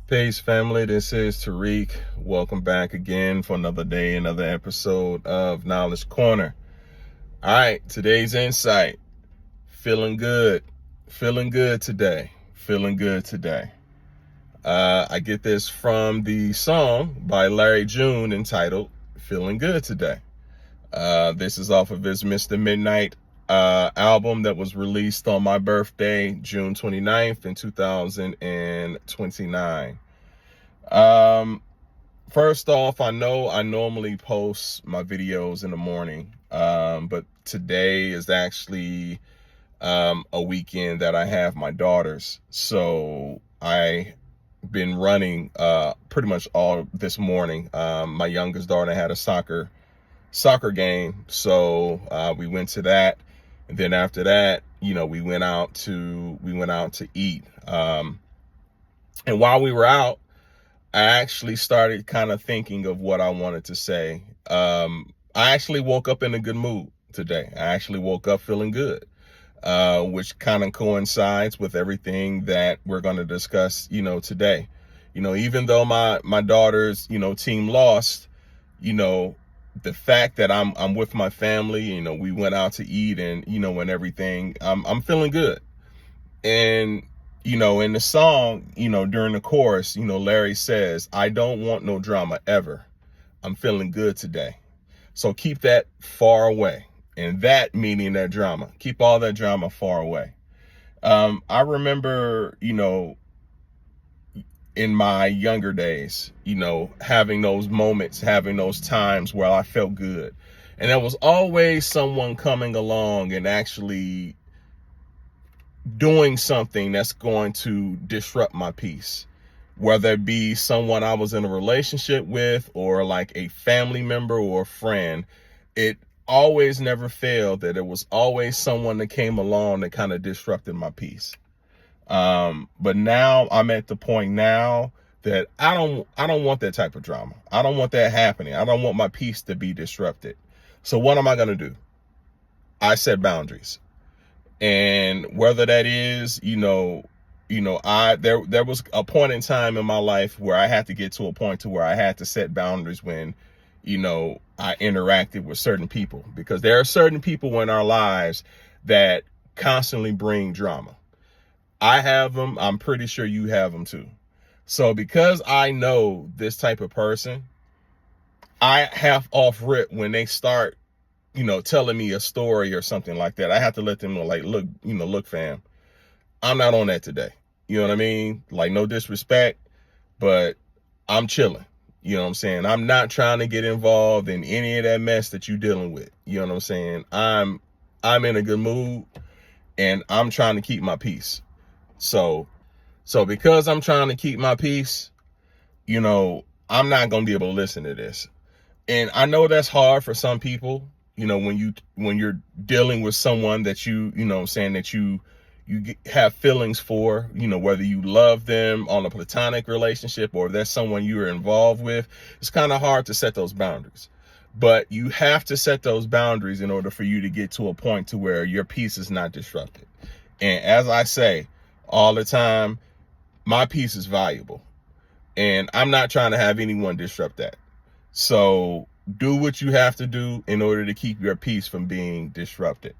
Peace, family. This is Tariq. Welcome back again for another day, another episode of Knowledge Corner. All right, today's insight. Feeling good. Feeling good today. Feeling good today. I get this from the song by Larry June entitled Feeling Good Today. This is off of his Mr. Midnight album that was released on my birthday, June 29th in 2029. First off, I know I normally post my videos in the morning, but today is actually a weekend that I have my daughters. So I been running pretty much all this morning. My youngest daughter had a soccer game, so we went to that, and then after that, we went out to eat. And while we were out, I actually started kind of thinking of what I wanted to say. I actually woke up in a good mood today. I actually woke up feeling good, which kind of coincides with everything that we're going to discuss, today. Even though my daughter's, team lost, the fact that I'm with my family, we went out to eat and, and everything, I'm feeling good. And, in the song, during the chorus, Larry says, I don't want no drama ever. I'm feeling good today. So keep that far away. And that meaning that drama, keep all that drama far away. I remember, in my younger days, having those moments, having those times where I felt good. And there was always someone coming along and actually doing something that's going to disrupt my peace, whether it be someone I was in a relationship with or like a family member or a friend. It always never failed that it was always someone that came along that kind of disrupted my peace. But now I'm at the point now that I don't want that type of drama. I don't want that happening. I don't want my peace to be disrupted. So what am I going to do? I set boundaries. And whether that is, there was a point in time in my life where I had to get to a point to where I had to set boundaries when, I interacted with certain people, because there are certain people in our lives that constantly bring drama. I have them. I'm pretty sure you have them too. So because I know this type of person, I have off rip when they start, telling me a story or something like that. I have to let them know, like, look, fam, I'm not on that today. You know what I mean? Like, no disrespect, but I'm chilling. You know what I'm saying? I'm not trying to get involved in any of that mess that you're dealing with. You know what I'm saying? I'm in a good mood and I'm trying to keep my peace. So because I'm trying to keep my peace, I'm not going to be able to listen to this. And I know that's hard for some people, when you're dealing with someone that that you have feelings for, whether you love them on a platonic relationship or if that's someone you're involved with. It's kind of hard to set those boundaries. But you have to set those boundaries in order for you to get to a point to where your peace is not disrupted. And as I say all the time, my peace is valuable. And I'm not trying to have anyone disrupt that. So do what you have to do in order to keep your peace from being disrupted.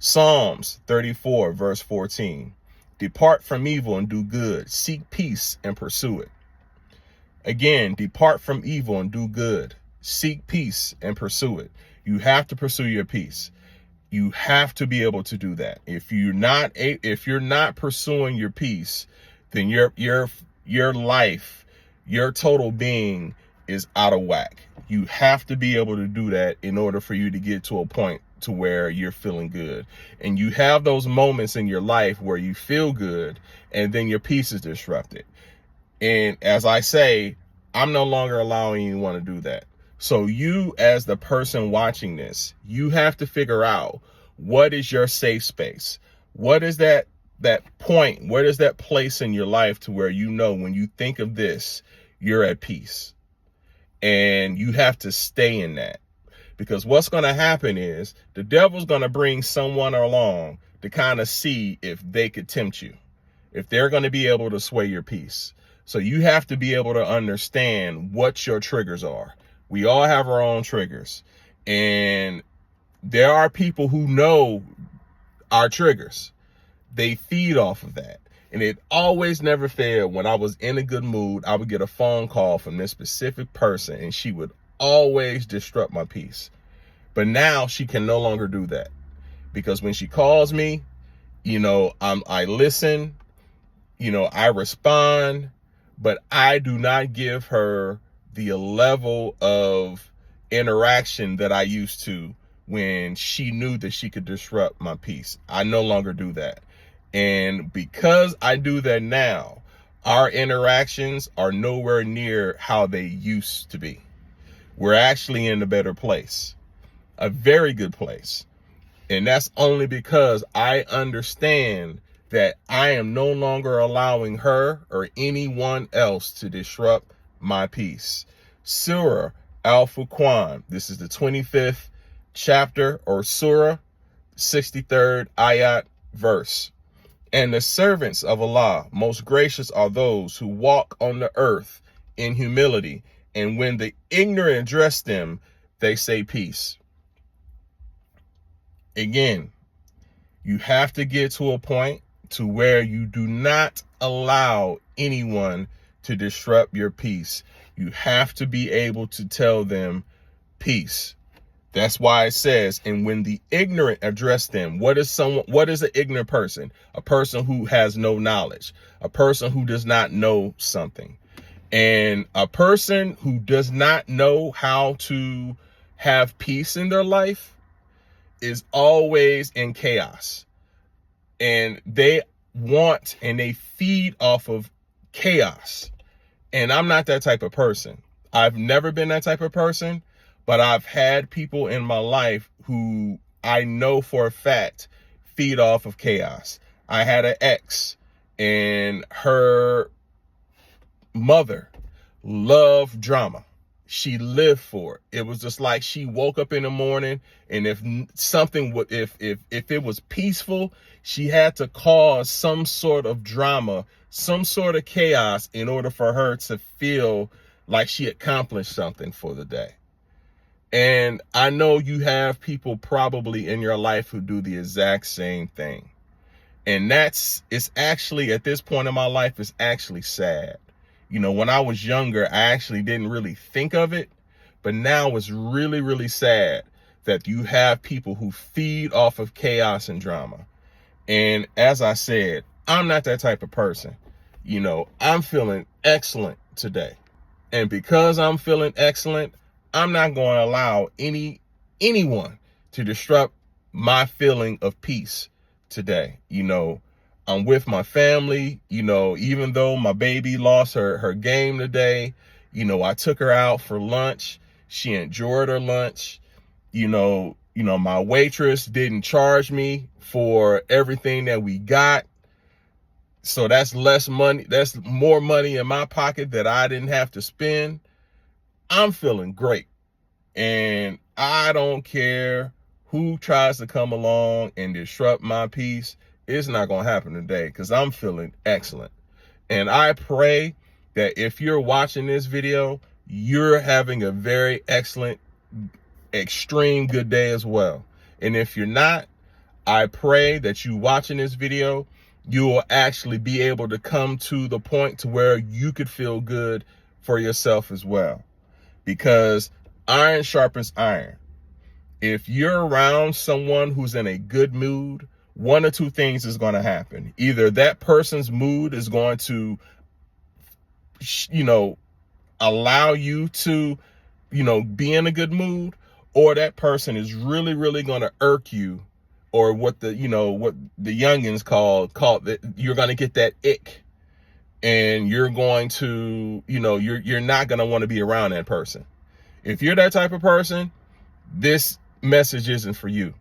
Psalms 34, verse 14. Depart from evil and do good. Seek peace and pursue it. Again, depart from evil and do good. Seek peace and pursue it. You have to pursue your peace. You have to be able to do that. If you're not pursuing your peace, then your life, your total being is out of whack. You have to be able to do that in order for you to get to a point to where you're feeling good. And you have those moments in your life where you feel good and then your peace is disrupted. And as I say, I'm no longer allowing anyone to do that. So you, as the person watching this, you have to figure out, what is your safe space? What is that point? Where is that place in your life to where when you think of this, you're at peace? And you have to stay in that. Because what's going to happen is the devil's going to bring someone along to kind of see if they could tempt you, if they're going to be able to sway your peace. So you have to be able to understand what your triggers are. We all have our own triggers. And there are people who know our triggers. They feed off of that. And it always never failed. When I was in a good mood, I would get a phone call from this specific person, and she would always disrupt my peace. But now she can no longer do that, because when she calls me, I listen, I respond, but I do not give her the level of interaction that I used to when she knew that she could disrupt my peace. I no longer do that. And because I do that now, our interactions are nowhere near how they used to be. We're actually in a better place, a very good place. And that's only because I understand that I am no longer allowing her or anyone else to disrupt my peace. Surah Al-Furqan, this is the 25th chapter, or Surah, 63rd Ayat verse. And the servants of Allah, most gracious, are those who walk on the earth in humility, and when the ignorant address them, they say peace. Again, you have to get to a point to where you do not allow anyone to disrupt your peace. You have to be able to tell them peace. That's why it says, and when the ignorant address them. What is an ignorant person? A person who has no knowledge, a person who does not know something. And a person who does not know how to have peace in their life is always in chaos. And they want and they feed off of chaos. And I'm not that type of person. I've never been that type of person. But I've had people in my life who I know for a fact feed off of chaos. I had an ex, and her mother loved drama. She lived for it. It was just like she woke up in the morning, and if it was peaceful, she had to cause some sort of drama, some sort of chaos, in order for her to feel like she accomplished something for the day. And I know you have people probably in your life who do the exact same thing. And it's actually, at this point in my life, it's actually sad. When I was younger, I actually didn't really think of it. But now it's really, really sad that you have people who feed off of chaos and drama. And as I said, I'm not that type of person. I'm feeling excellent today. And because I'm feeling excellent, I'm not going to allow anyone to disrupt my feeling of peace today. I'm with my family, even though my baby lost her game today, I took her out for lunch. She enjoyed her lunch. My waitress didn't charge me for everything that we got. So that's less money. That's more money in my pocket that I didn't have to spend. I'm feeling great, and I don't care who tries to come along and disrupt my peace. It's not going to happen today, because I'm feeling excellent. And I pray that if you're watching this video, you're having a very excellent, extreme good day as well. And if you're not, I pray that you watching this video, you will actually be able to come to the point to where you could feel good for yourself as well. Because iron sharpens iron. If you're around someone who's in a good mood, one or two things is going to happen. Either that person's mood is going to, allow you to, be in a good mood, or that person is really, really going to irk you, or what the youngins call that you're going to get that ick. And you're going to, you're not going to want to be around that person. If you're that type of person, this message isn't for you.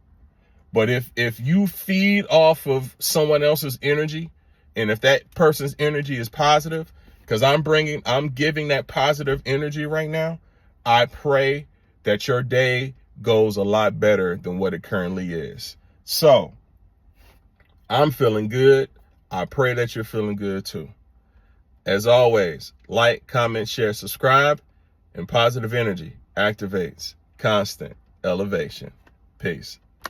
But if you feed off of someone else's energy, and if that person's energy is positive, because I'm giving that positive energy right now, I pray that your day goes a lot better than what it currently is. So I'm feeling good. I pray that you're feeling good too. As always, like, comment, share, subscribe, and positive energy activates constant elevation. Peace.